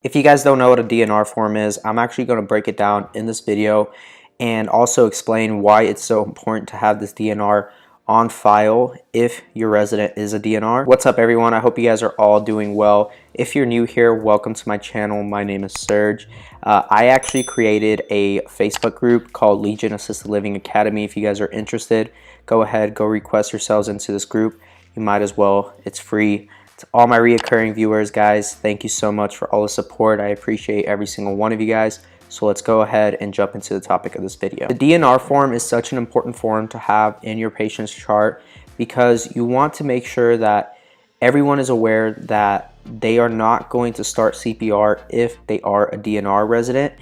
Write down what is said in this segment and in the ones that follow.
If you guys don't know what a DNR form is, I'm actually going to break it down in this video and also explain why it's so important to have this DNR on file if your resident is a DNR. What's up everyone? I hope you guys are all doing well. If you're new here, welcome to my channel. My name is Serge. I actually created a Facebook group called Legion Assisted Living Academy. If you guys are interested, go ahead, go request yourselves into this group. You might as well. It's free. To all my reoccurring viewers, guys, thank you so much for all the support. I appreciate every single one of you guys. So let's go ahead and jump into the topic of this video. The DNR form is such an important form to have in your patient's chart because you want to make sure that everyone is aware that they are not going to start CPR if they are a DNR resident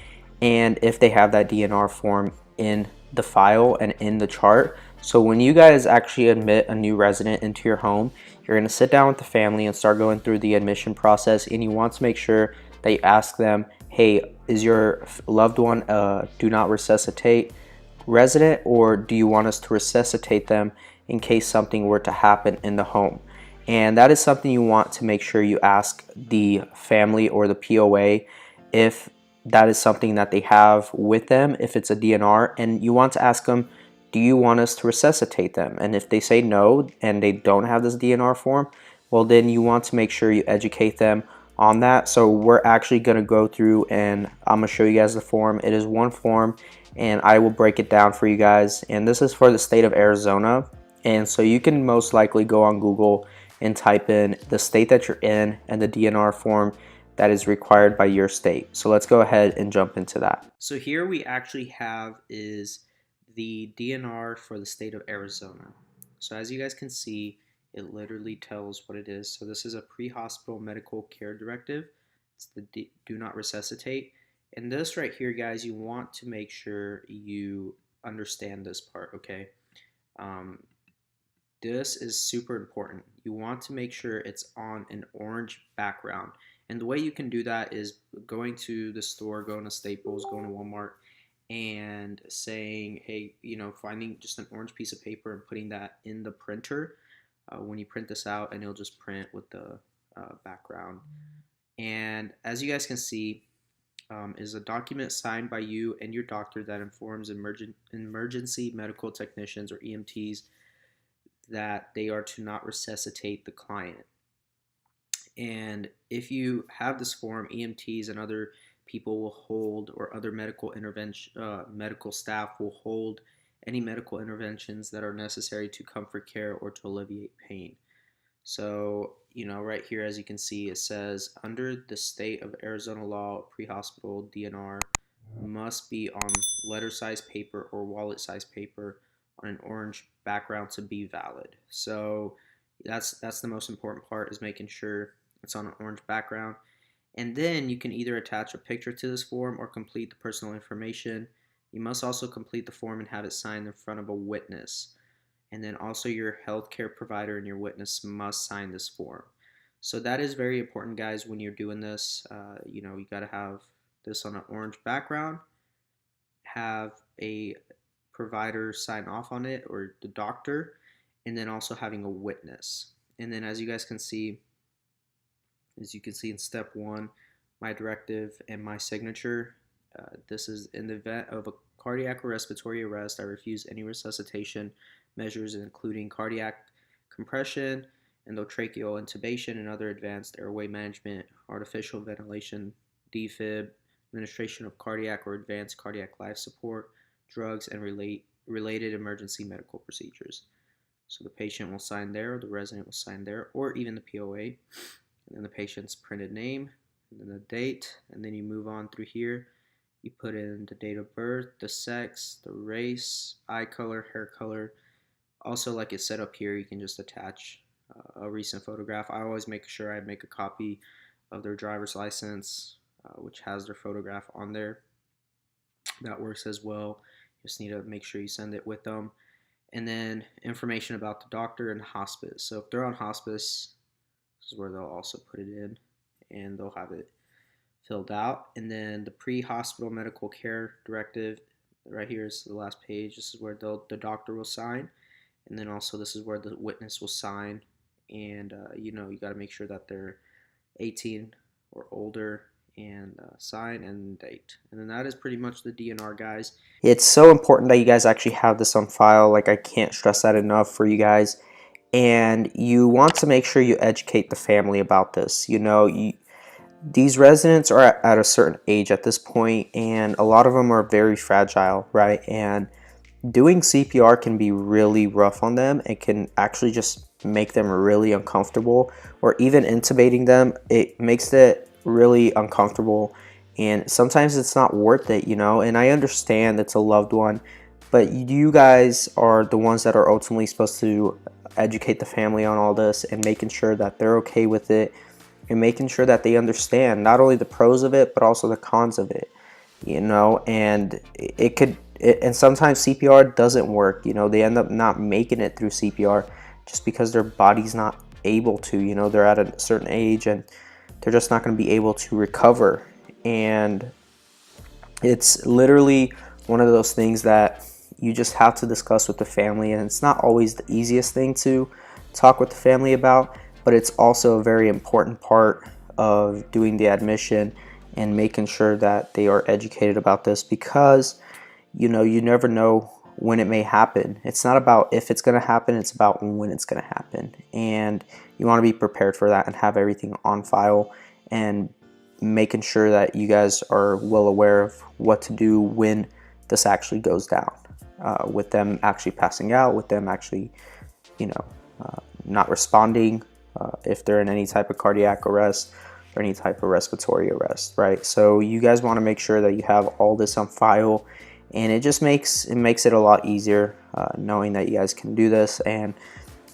and if they have that DNR form in the file and in the chart. So when you guys actually admit a new resident into your home, you're going to sit down with the family and start going through the admission process, and you want to make sure that you ask them, hey, is your loved one a do not resuscitate resident, or do you want us to resuscitate them in case something were to happen in the home? And that is something you want to make sure you ask the family or the POA if that is something that they have with them, if it's a DNR, and you want to ask them, do you want us to resuscitate them? And if they say no and they don't have this DNR form, well then you want to make sure you educate them on that. So we're actually going to go through and I'm going to show you guys the form. It is one form and I will break it down for you guys. And this is for the state of Arizona. And so you can most likely go on Google and type in the state that you're in and the DNR form that is required by your state. So let's go ahead and jump into that. So here we actually have is the DNR for the state of Arizona. So as you guys can see, it literally tells what it is. So this is a pre-hospital medical care directive. It's the do not resuscitate. And this right here, guys, you want to make sure you understand this part, okay? This is super important. You want to make sure it's on an orange background. And the way you can do that is going to the store, going to Staples, going to Walmart, and saying, hey, finding just an orange piece of paper and putting that in the printer when you print this out, and it'll just print with the background. And as you guys can see, is a document signed by you and your doctor that informs emergency medical technicians or EMTs that they are to not resuscitate the client. And if you have this form, EMTs and other people will hold, or other medical staff will hold any medical interventions that are necessary to comfort care or to alleviate pain. So, right here, as you can see, it says, under the state of Arizona law, pre-hospital DNR must be on letter-sized paper or wallet-sized paper on an orange background to be valid. So that's the most important part, is making sure it's on an orange background. And then you can either attach a picture to this form or complete the personal information. You must also complete the form and have it signed in front of a witness. And then also your healthcare provider and your witness must sign this form. So that is very important, guys, when you're doing this. You got to have this on an orange background, have a provider sign off on it, or the doctor, and then also having a witness. And then as you can see in step 1, my directive and my signature. This is in the event of a cardiac or respiratory arrest, I refuse any resuscitation measures including cardiac compression, endotracheal intubation, and other advanced airway management, artificial ventilation, defib, administration of cardiac or advanced cardiac life support, drugs, and related emergency medical procedures. So the patient will sign there, or the resident will sign there, or even the POA, and then the patient's printed name, and then the date, and then you move on through here. You put in the date of birth, the sex, the race, eye color, hair color. Also, like it's set up here, you can just attach a recent photograph. I always make sure I make a copy of their driver's license, which has their photograph on there. That works as well. You just need to make sure you send it with them. And then information about the doctor and hospice. So if they're on hospice, this is where they'll also put it in, and they'll have it filled out. And then the pre-hospital medical care directive, right here is the last page. This is where the doctor will sign, and then also this is where the witness will sign. And you got to make sure that they're 18 or older and sign and date. And then that is pretty much the DNR, guys. It's so important that you guys actually have this on file. Like, I can't stress that enough for you guys. And you want to make sure you educate the family about this. You know, these residents are at a certain age at this point, and a lot of them are very fragile, right? And doing CPR can be really rough on them. It can actually just make them really uncomfortable, or even intubating them, it makes it really uncomfortable, and sometimes it's not worth it, you know. And I understand it's a loved one, but you guys are the ones that are ultimately supposed to educate the family on all this and making sure that they're okay with it, and making sure that they understand not only the pros of it but also the cons of it, you know. And and sometimes CPR doesn't work, you know. They end up not making it through CPR just because their body's not able to, you know. They're at a certain age and they're just not going to be able to recover. And it's literally one of those things that you just have to discuss with the family, and it's not always the easiest thing to talk with the family about, but it's also a very important part of doing the admission and making sure that they are educated about this, because you know, you never know when it may happen. It's not about if it's going to happen, it's about when it's going to happen. And you want to be prepared for that and have everything on file, and making sure that you guys are well aware of what to do when this actually goes down, with them actually passing out, with them actually, you know, not responding, if they're in any type of cardiac arrest or any type of respiratory arrest, right? So you guys want to make sure that you have all this on file, and it just makes it a lot easier, knowing that you guys can do this. And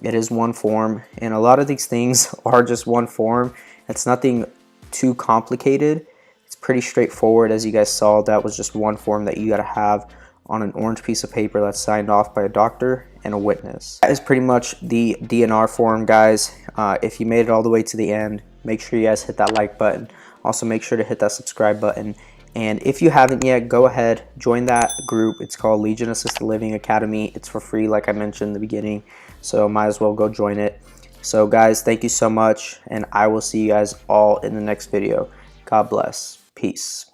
it is one form, and a lot of these things are just one form. It's nothing too complicated. It's pretty straightforward. As you guys saw, that was just one form that you got to have on an orange piece of paper that's signed off by a doctor and a witness. That is pretty much the DNR form, guys. If you made it all the way to the end, make sure you guys hit that like button. Also, make sure to hit that subscribe button. And if you haven't yet, go ahead, join that group. It's called Legion Assisted Living Academy. It's for free, like I mentioned in the beginning, so might as well go join it. So guys, thank you so much, and I will see you guys all in the next video. God bless. Peace.